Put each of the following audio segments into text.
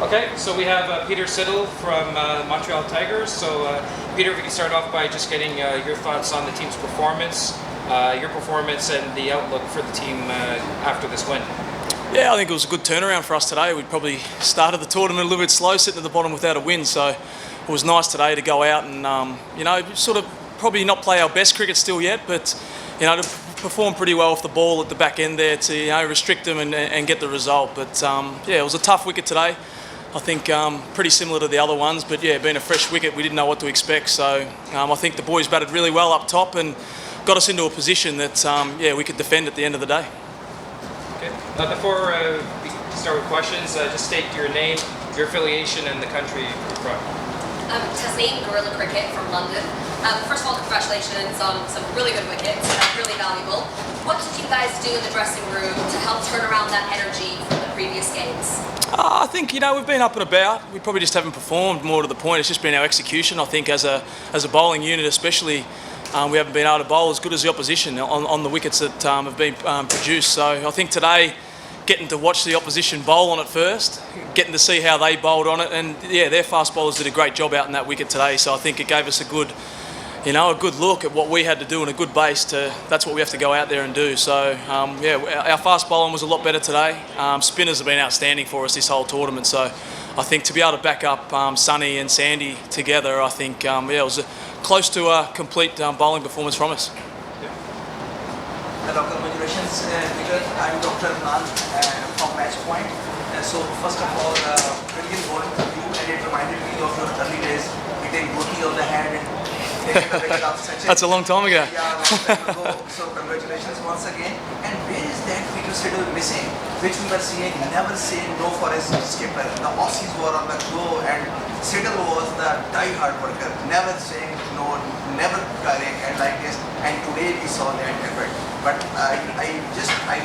Okay, so we have Peter Siddle from Montreal Tigers. So Peter, if we can start off by just getting your thoughts on the team's performance, your performance and the outlook for the team after this win. Yeah, I think it was a good turnaround for us today. We probably started the tournament a little bit slow, sitting at the bottom without a win. So it was nice today to go out and, sort of probably not play our best cricket still yet, but, to perform pretty well off the ball at the back end there to, restrict them and get the result. But, it was a tough wicket today. I think pretty similar to the other ones, but yeah, being a fresh wicket, we didn't know what to expect. So I think the boys batted really well up top and got us into a position that, we could defend at the end of the day. Okay. Before we start with questions, just state your name, your affiliation, and the country you're from. Tasneem, Gorilla Cricket from London. First of all, congratulations on some really good wickets, really valuable. What did you guys do in the dressing room to help turn around that energy from the previous games? I think, we've been up and about. We probably just haven't performed, more to the point. It's just been our execution. I think as a bowling unit especially, we haven't been able to bowl as good as the opposition on the wickets that have been produced. So I think today, getting to watch the opposition bowl on it first, getting to see how they bowled on it, and yeah, their fast bowlers did a great job out in that wicket today. So I think it gave us a good look at what we had to do and a good base that's what we have to go out there and do. So our fast bowling was a lot better today. Spinners have been outstanding for us this whole tournament. So I think to be able to back up Sonny and Sandy together, I think it was close to a complete bowling performance from us. Hello, congratulations, Peter. I'm Dr. Khan from Match Point. So first of all, brilliant bowling from you, and it reminded me of your early days hitting Jockey on the hand and taking the wicket off Sachin. That's a long time ago. Yeah, a long time ago. So congratulations once again. And where is that Peter Siddle missing, which we were seeing never saying no for his skipper? The Aussies were on the go, and Siddle was the die-hard worker, never saying no, never carrying and like this. And today we saw that effort. But I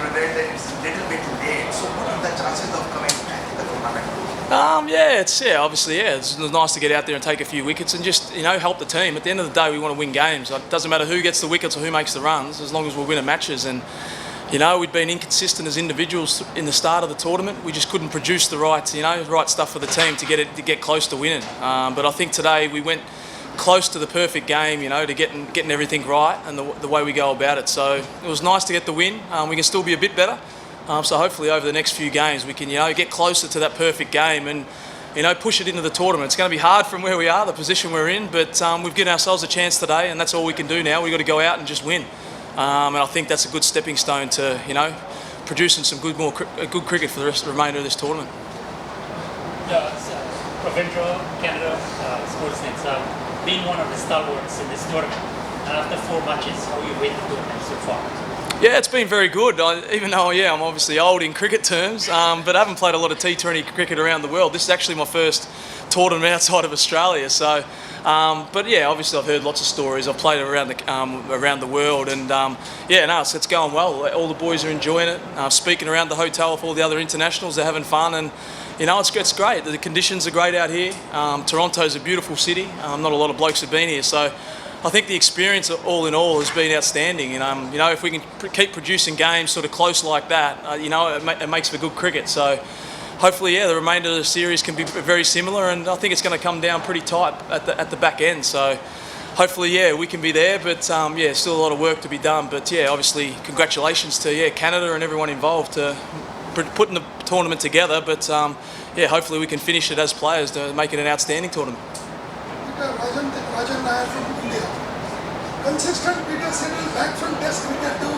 regret that it's a little bit late. So what are the chances of coming back to the tournament? Obviously, it's nice to get out there and take a few wickets and just, help the team. At the end of the day, we want to win games. It doesn't matter who gets the wickets or who makes the runs, as long as we're winning matches. And, we'd been inconsistent as individuals in the start of the tournament. We just couldn't produce the right stuff for the team to get close to winning. But I think today we went close to the perfect game, to getting everything right and the way we go about it. So it was nice to get the win. We can still be a bit better. So hopefully over the next few games we can, get closer to that perfect game and, push it into the tournament. It's going to be hard from where we are, the position we're in, but we've given ourselves a chance today, and that's all we can do now. We've got to go out and just win. And I think that's a good stepping stone to, producing some good cricket for the remainder of this tournament. Provincial Canada Sportsnet, being one of the stalwarts in this tournament, and after 4 matches, how you rate the tournament so far? Yeah, it's been very good. Even though, I'm obviously old in cricket terms, but I haven't played a lot of T20 cricket around the world. This is actually my first tournament outside of Australia. So, obviously I've heard lots of stories. I've played around the world, and it's going well. All the boys are enjoying it. Speaking around the hotel with all the other internationals, they're having fun, and it's great. The conditions are great out here. Toronto's a beautiful city. Not a lot of blokes have been here, so I think the experience all in all has been outstanding. And if we can keep producing games sort of close like that, it makes for good cricket. So hopefully, the remainder of the series can be very similar, and I think it's going to come down pretty tight at the back end. So hopefully, we can be there, but still a lot of work to be done. But obviously, congratulations to Canada and everyone involved to putting the tournament together. But hopefully we can finish it as players to make it an outstanding tournament. Rajan Nair from India. Consistent Peter Siddle back from Test cricket to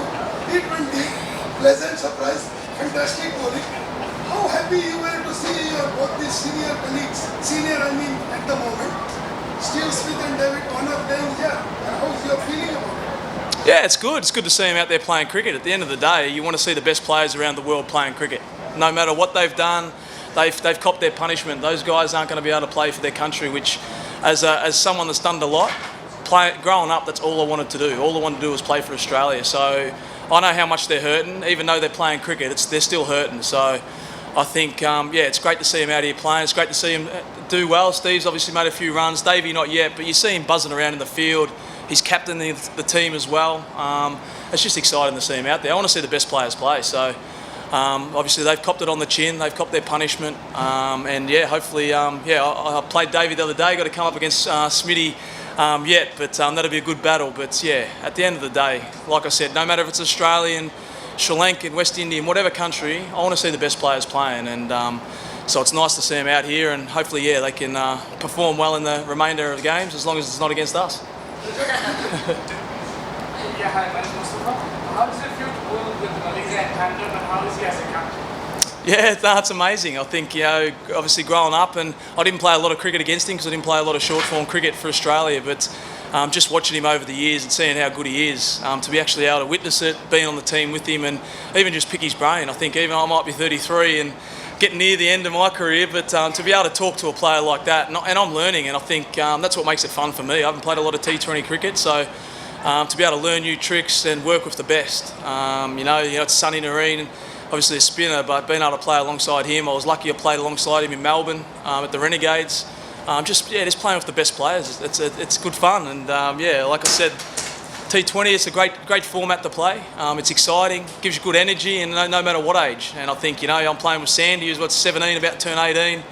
T20. Pleasant surprise, fantastic bowling. How happy you were to see both these senior colleagues, at the moment, Steve Smith and David Warner playing here. How's your feeling about it? Yeah, it's good. It's good to see them out there playing cricket. At the end of the day, you want to see the best players around the world playing cricket. No matter what they've done, they've copped their punishment. Those guys aren't going to be able to play for their country, which, as someone that's done a lot, growing up, that's all I wanted to do. All I wanted to do was play for Australia. So I know how much they're hurting. Even though they're playing cricket, they're still hurting. So I think, it's great to see him out here playing. It's great to see him do well. Steve's obviously made a few runs. Davey not yet, but you see him buzzing around in the field. He's captaining the team as well. It's just exciting to see him out there. I want to see the best players play. So Obviously, they've copped it on the chin. They've copped their punishment, and yeah, hopefully, I played Davey the other day. Got to come up against Smitty yet, but that'll be a good battle. But yeah, at the end of the day, like I said, no matter if it's Australian, Sri Lankan, West Indian, whatever country, I want to see the best players playing, and so it's nice to see them out here, and hopefully, yeah, they can perform well in the remainder of the games, as long as it's not against us. Yeah, hi, my name is Mustafa. How does it feel to work with Malinga and Hamden, and how is he as a captain? Yeah, it's amazing. I think, obviously growing up, and I didn't play a lot of cricket against him because I didn't play a lot of short form cricket for Australia, but just watching him over the years and seeing how good he is, to be actually able to witness it, being on the team with him, and even just pick his brain. I think even I might be 33 and getting near the end of my career, but to be able to talk to a player like that, and I'm learning, and I think that's what makes it fun for me. I haven't played a lot of T20 cricket, so to be able to learn new tricks and work with the best. It's Sunny Nareen, obviously a spinner, but being able to play alongside him, I was lucky I played alongside him in Melbourne at the Renegades. Just playing with the best players. It's good fun, and like I said, T20, it's a great format to play. It's exciting, gives you good energy, and no matter what age. And I think, I'm playing with Sandy, who's 17, about to turn 18.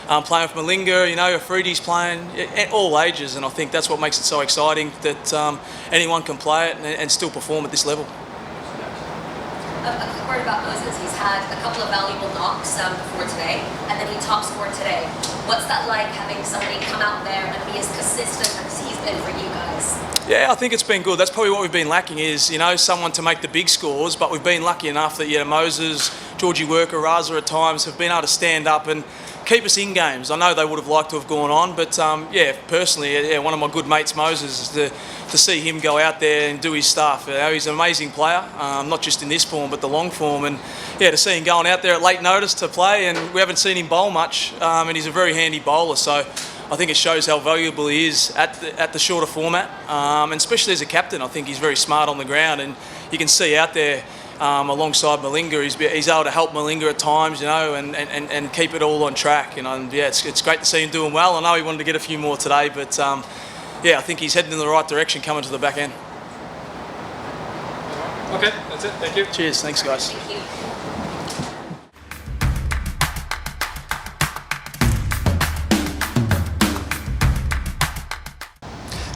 I'm playing with Malinga, Afridi's playing at all ages, and I think that's what makes it so exciting, that anyone can play it and still perform at this level. A quick word about Moses. He's had a couple of valuable knocks before today, and then he top scored today. What's that like, having somebody come out there and be as consistent as he's been for you guys? Yeah, I think it's been good. That's probably what we've been lacking is, someone to make the big scores, but we've been lucky enough that, Moses, Georgie Worker, Raza at times have been able to stand up and keep us in games. I know they would have liked to have gone on, but personally, one of my good mates, Moses, is to see him go out there and do his stuff. He's an amazing player, not just in this form, but the long form, and to see him going out there at late notice to play, and we haven't seen him bowl much, and he's a very handy bowler, so I think it shows how valuable he is at the shorter format, and especially as a captain. I think he's very smart on the ground, and you can see out there alongside Malinga, he's able to help Malinga at times, and keep it all on track. It's great to see him doing well. I know he wanted to get a few more today, but I think he's heading in the right direction coming to the back end. Okay, that's it. Thank you. Cheers. Thanks, guys. Thank you.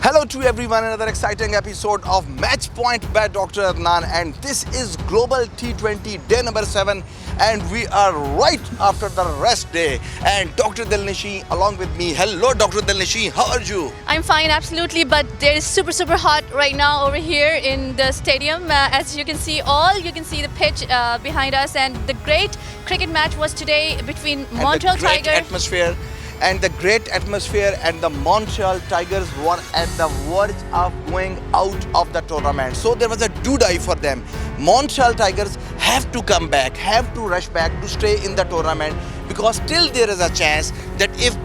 Hello to everyone, another exciting episode of Match Point by Dr. Adnan, and this is Global T20 day number 7, and we are right after the rest day, and Dr. Dilnishi along with me. Hello Dr. Dilnishi, how are you? I'm fine, absolutely, but there is super hot right now over here in the stadium. As you can see the pitch behind us, and the great cricket match was today between Montreal Tigers. And the great atmosphere, and the Montreal Tigers were at the verge of going out of the tournament. So there was a do-die for them. Montreal Tigers have to come back, have to rush back to stay in the tournament, because still there is a chance that if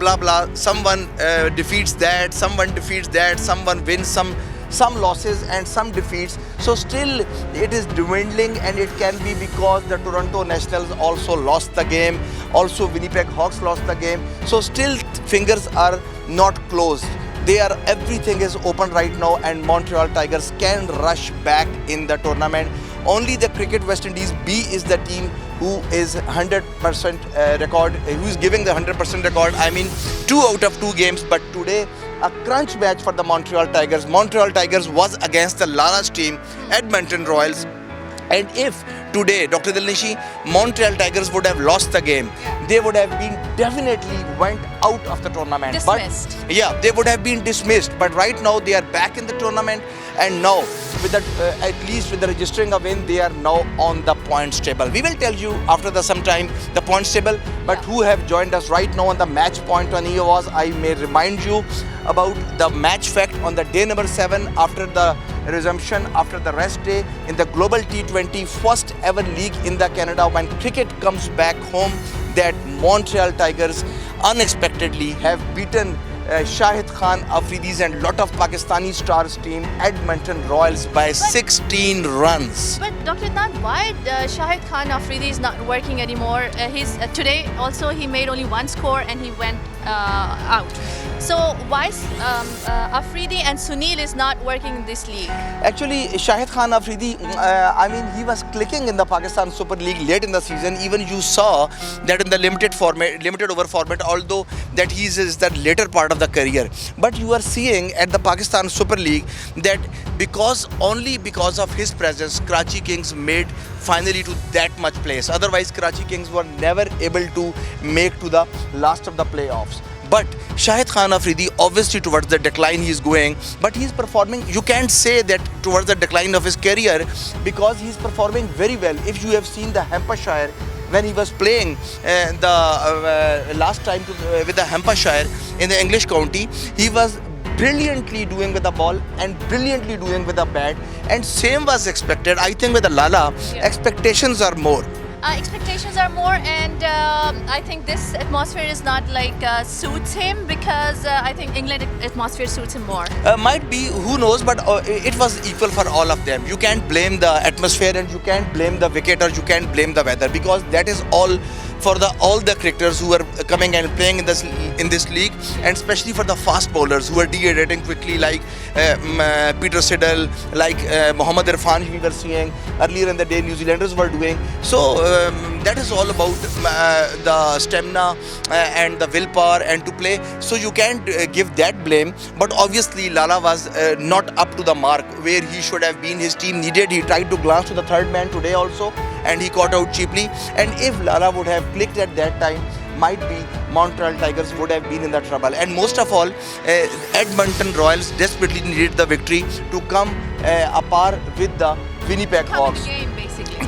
someone defeats that, someone wins some losses and some defeats, so still it is dwindling, and it can be because the Toronto Nationals also lost the game, also Winnipeg Hawks lost the game, so still fingers are not closed. Everything is open right now, and Montreal Tigers can rush back in the tournament. Only the Cricket West Indies B is the team who is 100% record, who is giving the 100% record. I mean 2 out of 2 games, but today a crunch match for the Montreal Tigers. Montreal Tigers was against the Lala's team, Edmonton Royals. And if today, Dr. Dilnishi, Montreal Tigers would have lost the game, they would have been definitely went out of the tournament. Dismissed. But, they would have been dismissed. But right now they are back in the tournament, and now with at least with the registering a win, they are now on the points table. We will tell you after some time the points table. But who have joined us right now on the match point on EOS? I may remind you about the match fact on the day number 7 after the resumption, after the rest day in the Global T20 first ever league in the Canada. When cricket comes back home, that Montreal Tigers unexpectedly have beaten Shahid Khan Afridi's and lot of Pakistani stars team Edmonton Royals by 16 runs. But Dr. Adnan, why Shahid Khan Afridi is not working anymore? Today also he made only 1 score and he went out. So why Afridi and Sunil is not working in this league? Actually, Shahid Khan Afridi, I mean, he was clicking in the Pakistan Super League late in the season. Even you saw that in the limited over format, although that he is the later part of the career. But you are seeing at the Pakistan Super League that only because of his presence, Karachi Kings made finally to that much place. Otherwise, Karachi Kings were never able to make to the last of the playoffs. But Shahid Khan Afridi, obviously towards the decline he is going, but he is performing, you can't say that towards the decline of his career, because he is performing very well. If you have seen the Hampshire, when he was playing last time with the Hampshire in the English county, he was brilliantly doing with the ball and brilliantly doing with the bat, and same was expected. I think with the Lala, expectations are more. Expectations are more, and I think this atmosphere is not like suits him, because I think England atmosphere suits him more. Might be, who knows, but it was equal for all of them. You can't blame the atmosphere, and you can't blame the wicket, or you can't blame the weather, because that is all for all the cricketers who are coming and playing in this league, and especially for the fast bowlers who are degenerating quickly, like Peter Siddle, like Mohammad Irfan we were seeing earlier in the day, New Zealanders were doing. So that is all about the stamina and the willpower and to play. So you can't give that blame, but obviously Lala was not up to the mark where he should have been. His team needed, he tried to glance to the third man today also, and he caught out cheaply. And if Lala would have clicked at that time, might be Montreal Tigers would have been in the trouble. And most of all, Edmonton Royals desperately needed the victory to come apart with the Winnipeg Hawks.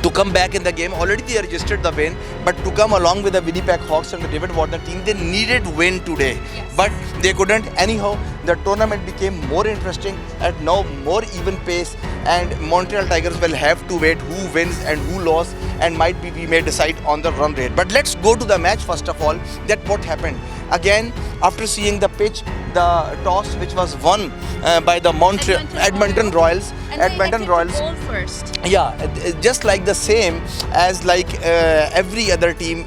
To come back in the game. Already they registered the win, but to come along with the Winnipeg Hawks and the David Warner team, they needed win today. Yes. But they couldn't. Anyhow, the tournament became more interesting at now more even pace, and Montreal Tigers will have to wait who wins and who lost, and might be we may decide on the run rate. But let's go to the match first of all, that what happened. Again, after seeing the pitch, the toss which was won by the Edmonton Royals. And Edmonton Royals. Goal first. Yeah, just like the same as like every other team,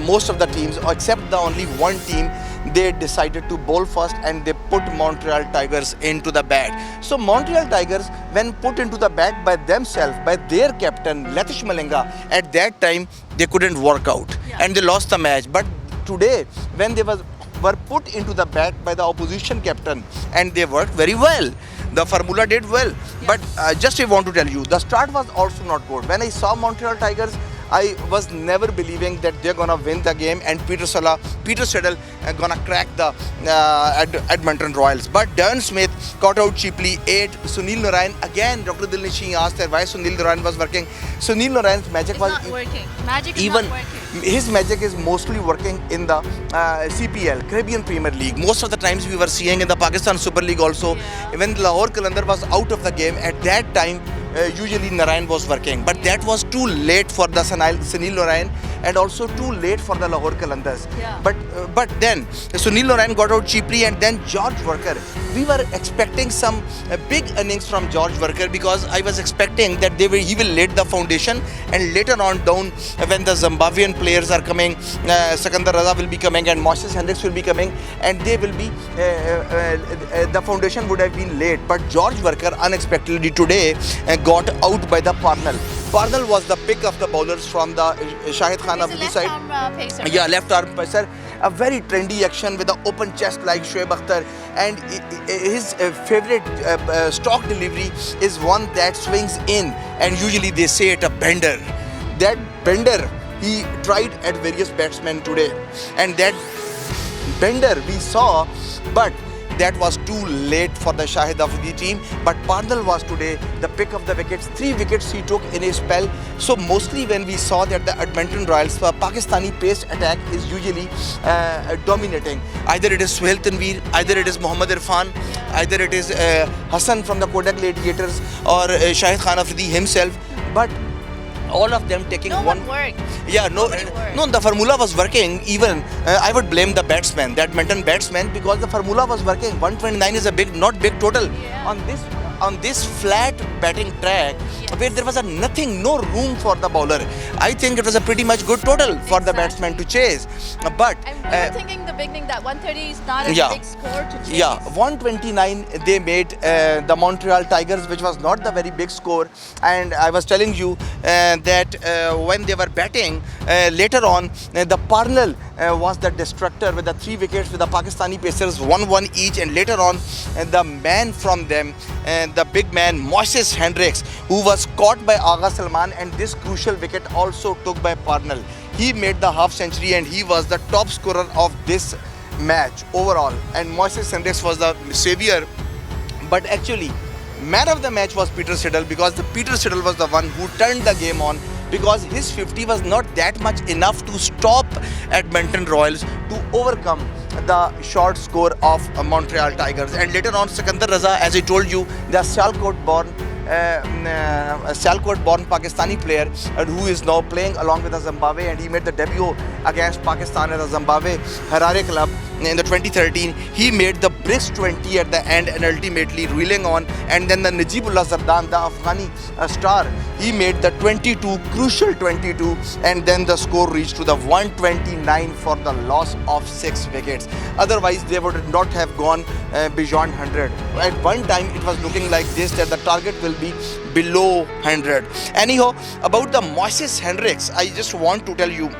most of the teams, except the only one team, they decided to bowl first and they put Montreal Tigers into the bat. So Montreal Tigers, when put into the bat by themselves, by their captain Latish Malinga, at that time they couldn't work out and they lost the match. But today, when they were put into the bat by the opposition captain, and they worked very well. The formula did well. But just I want to tell you, the start was also not good. When I saw Montreal Tigers, I was never believing that they're gonna win the game and Peter Siddle gonna crack the Edmonton Royals. But Darren Smith caught out cheaply, 8. Sunil Narayan, again Dr. Dilnishi asked that why Sunil Narayan was working. Sunil Narayan's magic was not working. Magic is even not working. His magic is mostly working in the CPL, Caribbean Premier League. Most of the times we were seeing in the Pakistan Super League also, when Lahore Qalandar was out of the game, at that time usually Narayan was working. But that was too late for the Sunil Narayan, and also too late for the Lahore Qalandars. But then Sunil Narayan got out cheaply, and then George Worker. We were expecting some big innings from George Worker, because I was expecting that he will lay the foundation, and later on down when the Zimbabwean players are coming, Sikandar Raza will be coming and Moses Hendricks will be coming, and they will be the foundation would have been laid. But George Worker unexpectedly today got out by the Parnell. Parnell was the pick of the bowlers from the Shahid Khan Afridi side. Left-arm pacer. Yeah, left arm pacer. A very trendy action with the open chest like Shoaib Akhtar, and his favorite stock delivery is one that swings in, and usually they say it a bender. That bender he tried at various batsmen today, and that bender we saw, but that was too late for the Shahid Afridi team. But Parnell was today the pick of the wickets. 3 wickets he took in a spell. So mostly when we saw that the Edmonton Royals, Pakistani pace attack is usually dominating. Either it is Suhail Tanveer, either it is Mohammad Irfan, either it is Hassan from the Kodak Gladiators, or Shahid Khan Afridi himself. But all of them taking one worked. Yeah, no, the formula was working. Even I would blame the batsman, the Edmonton batsman, because the formula was working. 129 is a not big total on this flat batting track, where there was no room for the bowler. I think it was a pretty much good total for the batsman to chase. But I'm really thinking the beginning that 130 is not a Yeah. big score to chase. Yeah, 129 they made the Montreal Tigers, which was not the very big score. And I was telling you that when they were batting later on, the Parnell was the destructor with the 3 wickets with the Pakistani pacers 1-1 each. And later on, the man from them, the big man Moises Hendricks, who was caught by Agha Salman, and this crucial wicket also took by Parnell. He made the half century and he was the top scorer of this match overall, and Moises Hendricks was the savior. But actually, man of the match was Peter Siddle, because the Peter Siddle was the one who turned the game on, because his 50 was not that much enough to stop Edmonton Royals to overcome the short score of Montreal Tigers. And later on, Sikandar Raza, as I told you, the Sialkot-born Pakistani player who is now playing along with the Zimbabwe, and he made the debut against Pakistan at the Zimbabwe Harare club in the 2013. He made the brisk 20 at the end and ultimately reeling on. And then the Najibullah Zardan, the Afghani star, he made the 22, crucial 22, and then the score reached to the 129 for the loss of 6 wickets. Otherwise, they would not have gone beyond 100. At one time, it was looking like this, that the target will be below 100. Anyhow, about the Moises Hendricks, I just want to tell you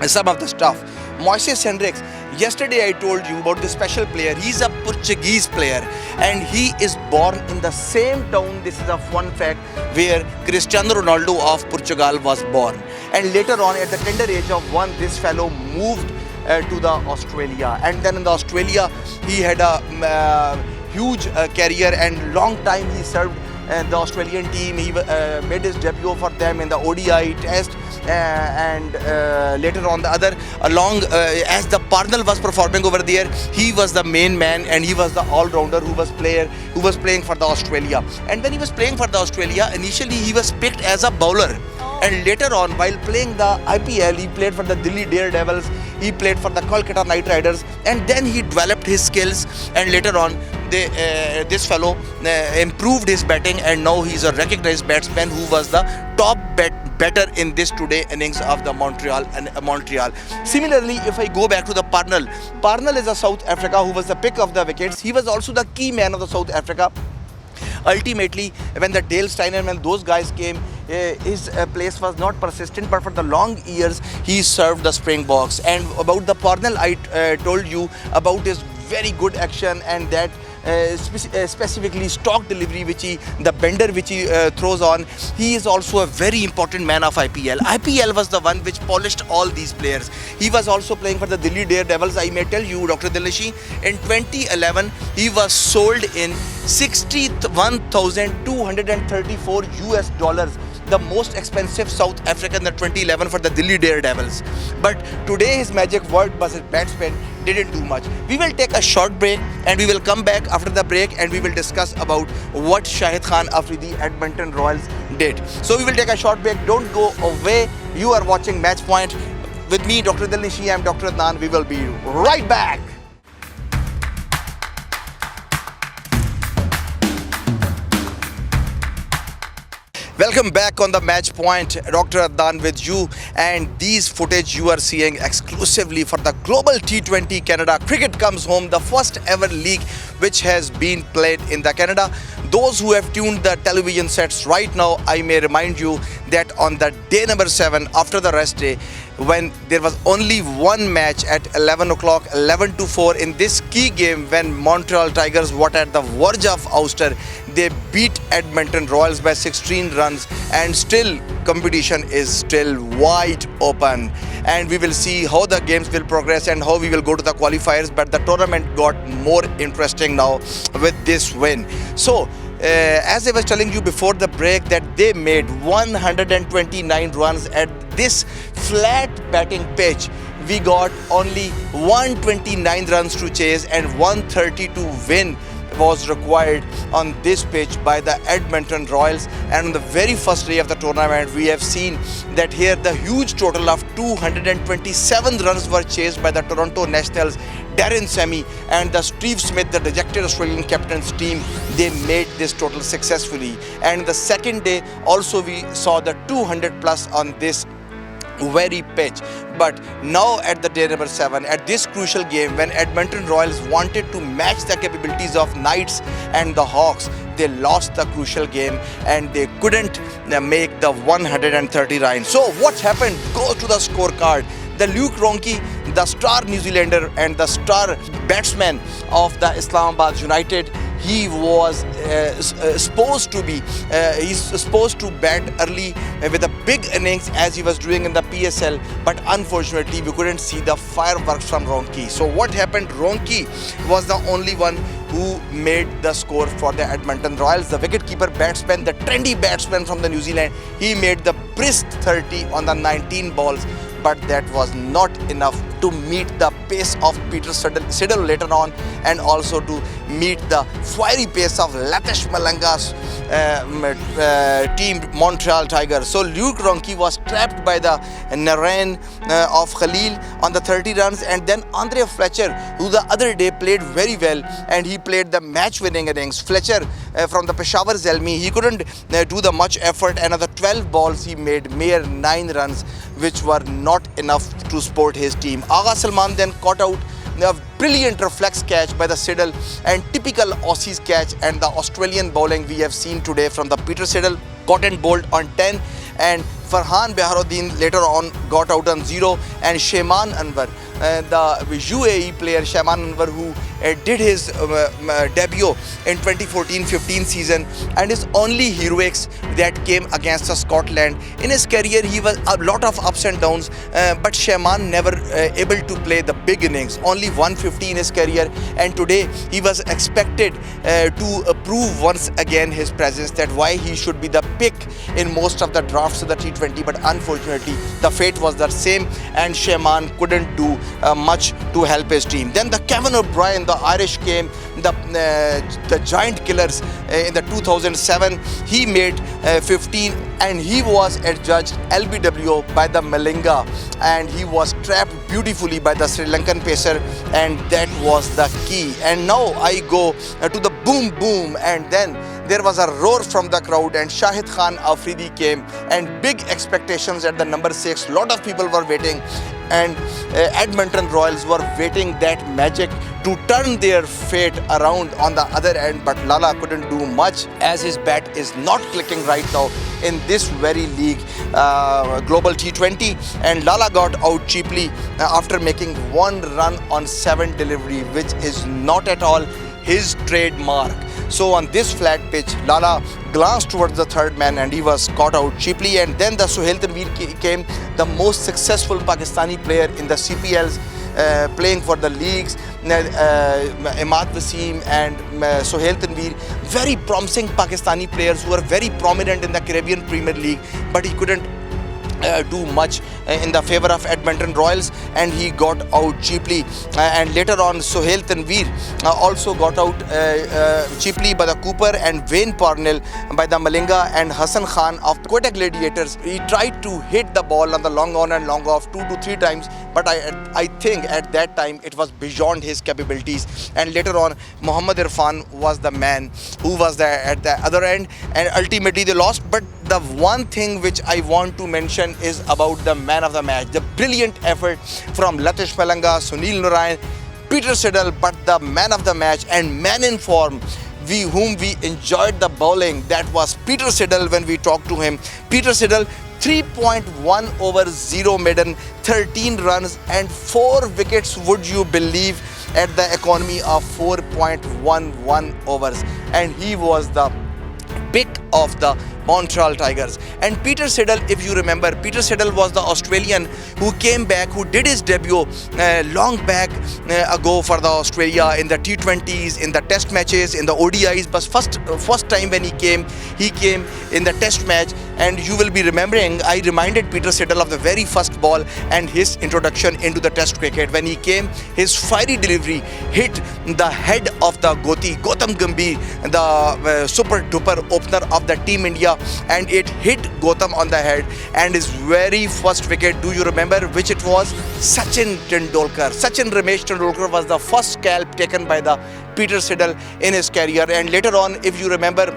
some of the stuff. Moises Hendricks, yesterday I told you about the special player. He's a Portuguese player and he is born in the same town, this is a fun fact, where Cristiano Ronaldo of Portugal was born. And later on, at the tender age of 1, this fellow moved to the Australia. And then in the Australia, he had a huge career, and long time he served the Australian team. He made his debut for them in the ODI test, and later on the other as the Parnell was performing over there, he was the main man and he was the all-rounder who was playing for the Australia. And when he was playing for the Australia, initially he was picked as a bowler. And later on, while playing the IPL, he played for the Delhi Daredevils, he played for the Kolkata Knight Riders, and then he developed his skills, and later on this fellow improved his batting, and now he's a recognized batsman who was the top batter in this today innings of the Montreal. Similarly, if I go back to the Parnell is a South Africa who was the pick of the wickets. He was also the key man of the South Africa. Ultimately, when the Dale Steiner, when those guys came, his place was not persistent, but for the long years he served the Springboks. And about the Parnell, I told you about his very good action, and that specifically stock delivery, the bender which he throws on. He is also a very important man of IPL. IPL was the one which polished all these players. He was also playing for the Delhi Daredevils. I may tell you, Dr. Dilashi, in 2011 he was sold in $61,234 US, the most expensive South African in the 2011 for the Delhi Daredevils. But today his magic word was his batsman didn't do much. We will take a short break and we will come back after the break and we will discuss about what Shahid Khan Afridi Edmonton Royals did. So we will take a short break. Don't go away. You are watching Match Point with me, Dr. Dilnishi. I am Dr. Adnan. We will be right back. Welcome back on the Match Point. Dr. Adnan with you, and these footage you are seeing exclusively for the Global T20 Canada. Cricket comes home, the first ever league which has been played in the Canada. Those who have tuned the television sets right now, I may remind you that on the day number 7 after the rest day, when there was only one match at 11 o'clock, 11 to 4 in this key game, when Montreal Tigers were at the verge of ouster, they beat Edmonton Royals by 16 runs, and still competition is still wide open. And we will see how the games will progress and how we will go to the qualifiers, but the tournament got more interesting now with this win. So as I was telling you before the break, that they made 129 runs at this flat batting pitch. We got only 129 runs to chase, and 130 to win was required on this pitch by the Edmonton Royals. And on the very first day of the tournament, we have seen that here the huge total of 227 runs were chased by the Toronto Nationals, Darren Sammy and the Steve Smith, the dejected Australian captain's team. They made this total successfully. And the second day also we saw the 200 plus on this very pitch. But now at the day number 7, at this crucial game, when Edmonton Royals wanted to match the capabilities of Knights and the Hawks, they lost the crucial game and they couldn't make the 130 run. So what happened? Go to the scorecard. The Luke Ronchi, the star New Zealander and the star batsman of the Islamabad United, he was supposed to bat early with a big innings as he was doing in the PSL, but unfortunately we couldn't see the fireworks from Ronchi. So what happened? Ronchi was the only one who made the score for the Edmonton Royals. The wicketkeeper batsman, the trendy batsman from the New Zealand, he made the brisk 30 on the 19 balls, but that was not enough to meet the pace of Peter Siddle later on, and also to meet the fiery pace of Latish Malanga's team Montreal Tigers. So Luke Ronchi was trapped by the Narain of Khalil on the 30 runs, and then Andre Fletcher, who the other day played very well and he played the match-winning innings. Fletcher from the Peshawar Zalmi, he couldn't do the much effort. Another 12 balls he made mere 9 runs, which were not enough to support his team. Agha Salman then caught out a brilliant reflex catch by the Siddle, and typical Aussies catch, and the Australian bowling we have seen today from the Peter Siddle, got and bowled on 10, and Farhan Beharuddin later on got out on 0, and Shaiman Anwar, the UAE player Shaiman Anwar, who did his debut in 2014-15 season, and his only heroics that came against Scotland. In his career he was a lot of ups and downs, but Shaiman never able to play the big innings, only 150 in his career, and today he was expected to prove once again his presence, that why he should be the pick in most of the drafts of the T20, but unfortunately the fate was the same and Shaiman couldn't do much to help his team. Then the Kevin O'Brien, the Irish came, the giant killers in the 2007, he made 15, and he was adjudged LBW by the Malinga, and he was trapped beautifully by the Sri Lankan pacer, and that was the key. And now I go to the boom boom, and then there was a roar from the crowd, and Shahid Khan Afridi came, and big expectations at the number 6. Lot of people were waiting, and Edmonton Royals were waiting that magic to turn their fate around on the other end, but Lala couldn't do much as his bat is not clicking right now in this very league, Global T20, and Lala got out cheaply after making 1 run on 7 delivery, which is not at all his trademark. So on this flat pitch, Lala glanced towards the third man and he was caught out cheaply. And then the Sohail Tanveer came, the most successful Pakistani player in the CPLs, playing for the leagues. Imad Wasim and Sohail Tanveer, very promising Pakistani players who are very prominent in the Caribbean Premier League, but he couldn't do much in the favor of Edmonton Royals, and he got out cheaply. And later on Sohail Tanveer also got out cheaply by the Cooper, and Wayne Parnell by the Malinga, and Hassan Khan of Quetta Gladiators. He tried to hit the ball on the long on and long off 2 to 3 times, but I think at that time it was beyond his capabilities. And later on Mohammad Irfan was the man who was there at the other end, and ultimately they lost. But the one thing which I want to mention is about the man of the match, the brilliant effort from Latish Malanga, Sunil Narayan, Peter Siddle, but the man of the match and man in form, whom we enjoyed the bowling, that was Peter Siddle. When we talked to him, Peter Siddle, 3.1 over 0 maiden, 13 runs and 4 wickets, would you believe, at the economy of 4.11 overs, and he was the pick of the Montreal Tigers. And Peter Siddle, if you remember, Peter Siddle was the Australian who came back, who did his debut long back ago for the Australia in the T20s, in the test matches, in the ODIs. But first time when he came in the test match. And you will be remembering, I reminded Peter Siddle of the very first ball and his introduction into the test cricket. When he came, his fiery delivery hit the head of the Gautam Gambhir, the super duper opener of the Team India, and it hit Gautam on the head, and his very first wicket, do you remember which it was? Sachin Tendulkar. Sachin Ramesh Tendulkar was the first scalp taken by the Peter Siddle in his career. And later on, if you remember,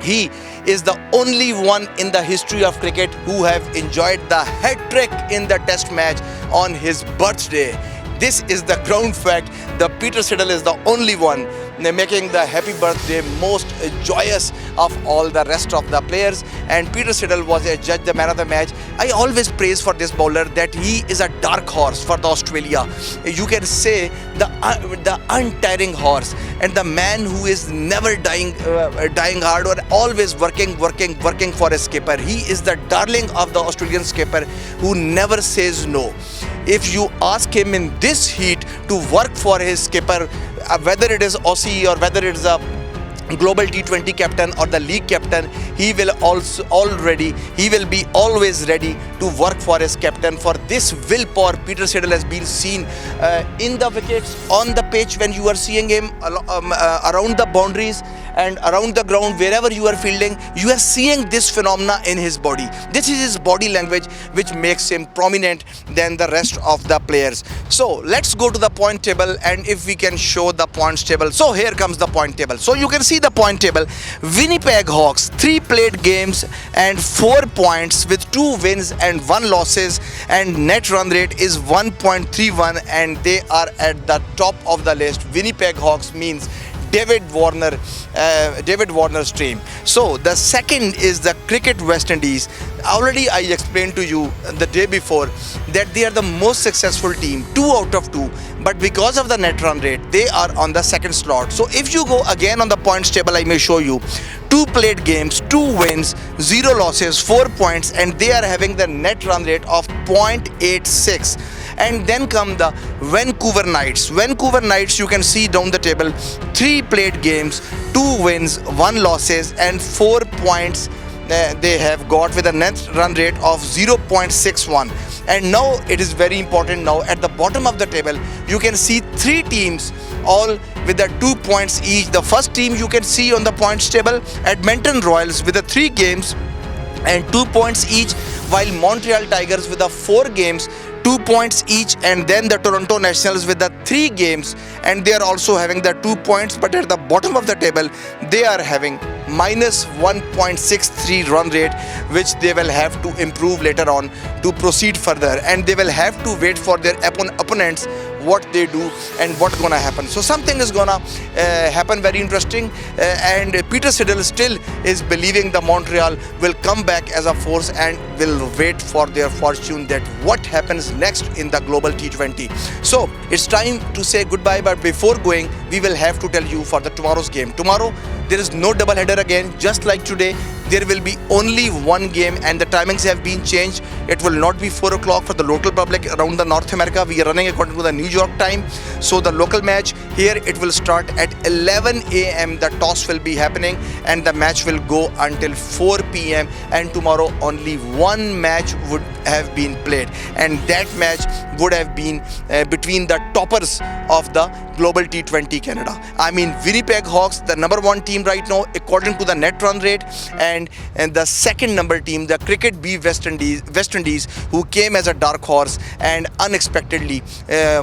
He is the only one in the history of cricket who have enjoyed the hat-trick in the test match on his birthday. This is the ground fact. The Peter Siddle is the only one making the happy birthday most joyous of all the rest of the players, and Peter Siddle was adjudged the man of the match. I always praise for this bowler that he is a dark horse for the Australia. You can say the untiring horse and the man who is never dying hard or always working for a skipper. He is the darling of the Australian skipper who never says no. If you ask him in this heat to work for his skipper, whether it is Aussie or whether it is a global T20 captain or the league captain, he will be always ready to work for his captain. For this willpower, Peter Siddle has been seen in the wickets, on the pitch when you are seeing him around the boundaries and around the ground, wherever you are fielding, you are seeing this phenomena in his body. This is his body language which makes him prominent than the rest of the players. So let's go to the point table, and if we can show the points table. So here comes the point table. So you can see the point table. Winnipeg Hawks, 3 played games and 4 points with 2 wins and 1 losses, and net run rate is 1.31, and they are at the top of the list. Winnipeg Hawks means David Warner's team. So the second is the Cricket West Indies. Already I explained to you the day before that they are the most successful team, 2 out of 2, but because of the net run rate they are on the second slot. So if you go again on the points table, I may show you 2 played games, 2 wins, 0 losses, 4 points, and they are having the net run rate of 0.86. And then come the Vancouver Knights. Vancouver Knights, you can see down the table, 3 played games, 2 wins, 1 losses, and 4 points they have got with a net run rate of 0.61. And now it is very important. Now at the bottom of the table you can see 3 teams all with the 2 points each. The first team you can see on the points table, Edmonton Royals with the 3 games and 2 points each, while Montreal Tigers with the 4 games, 2 points each, and then the Toronto Nationals with the 3 games, and they are also having the 2 points. But at the bottom of the table they are having minus 1.63 run rate, which they will have to improve later on to proceed further, and they will have to wait for their opponents what they do and what's gonna happen. So something is gonna happen very interesting, and Peter Siddle still is believing the Montreal will come back as a force and will wait for their fortune, that what happens next in the global T20. So it's time to say goodbye, but before going we will have to tell you for the tomorrow's game. Tomorrow there is no double header again, just like today. There will be only 1 game, and the timings have been changed. It will not be 4 o'clock for the local public around the North America. We are running according to the New York time. So the local match here, it will start at 11 a.m. The toss will be happening and the match will go until 4 p.m. and tomorrow only 1 match would have been played, and that match would have been between the toppers of the global T20 Canada. I mean Winnipeg Hawks, the number 1 team right now according to the net run rate, and the second number team, the Cricket B West Indies, who came as a dark horse and unexpectedly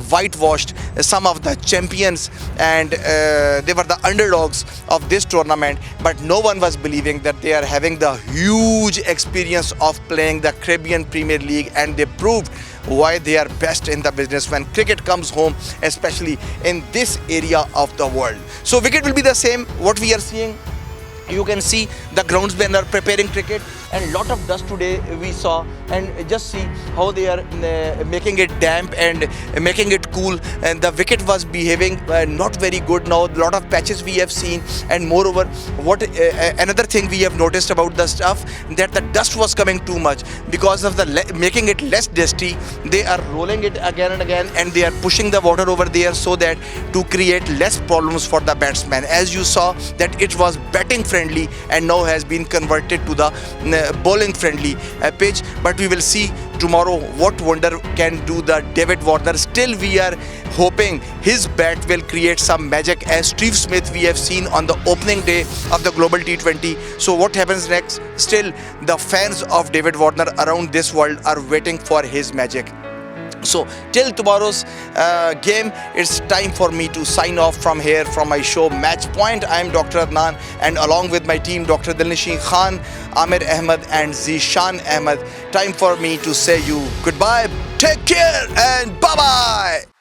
whitewashed some of the champions, and they were the underdogs of this tournament, but no one was believing that they are having the huge experience of playing the Caribbean Premier League, and they proved why they are best in the business when cricket comes home, especially in this area of the world. So wicket will be the same. What we are seeing, you can see the groundsmen are preparing cricket, and lot of dust today we saw, and just see how they are making it damp and making it cool, and the wicket was behaving not very good. Now lot of patches we have seen, and moreover what another thing we have noticed about the stuff, that the dust was coming too much. Because of the making it less dusty, they are rolling it again and again, and they are pushing the water over there so that to create less problems for the batsman. As you saw that it was batting friendly and now has been converted to the bowling friendly pitch, but we will see tomorrow what wonder can do the David Warner. Still we are hoping his bat will create some magic, as Steve Smith we have seen on the opening day of the global T20. So what happens next? Still the fans of David Warner around this world are waiting for his magic. So till tomorrow's game, it's time for me to sign off from here from my show Match Point. I am Dr. Adnan, and along with my team Dr. ADNAN Khan, Amir Ahmed and Zishan Ahmed, time for me to say you goodbye, take care and bye-bye.